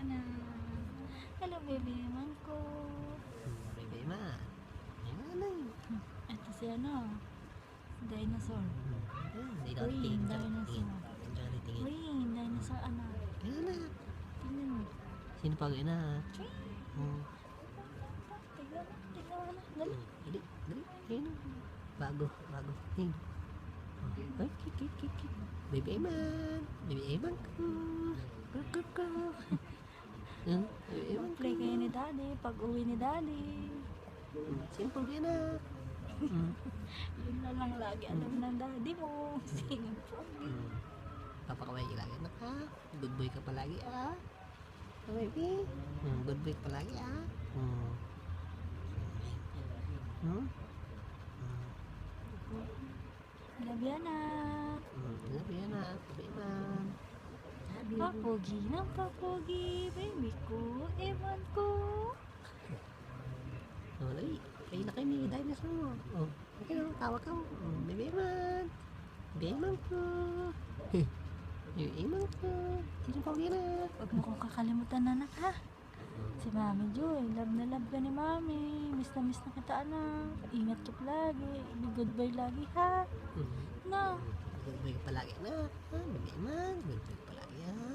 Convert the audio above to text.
na. Hello, baby man ko. Baby man. Yan. Ito si ano, dinosaur. Tingin ka. Dinosaur. Tingin. Green dinosaur, ano. Yan na. Tingnan mo. Sino pa gawin na? Tingnan mo na. Dali. Dali. Ayun. Bago. Ayun. Ay, kik. Baby man. Baby man ko. Ko. Baby man ko. Play kayo ni daddy, pag uwi ni daddy. Sino pa gawin na? Yun na lang lagi alam ng daddy mo. Sino po? Papakaway ka lagi, anak ha? Good boy ka palagi, ah? Baby? Good boy ka palagi, ah? Love yan na. Sabi yan, ah? Baby man. Papogi ng papogi, baby ko, ewan ko. Dali. Kayo na kayo ni dinosaur. Okay na, tawag ka. Baby man. Baby man ko. Baby man ko. Sino pa gawin na? Huwag mo kong kakalimutan, anak, ha? Si Mami Joy, love na love ka ni Mami. Miss na kita, anak. Ingat ka palagi. Be good boy lagi, ha? No. Good boy ka palagi, na. Baby man. Good boy ka palagi, ha?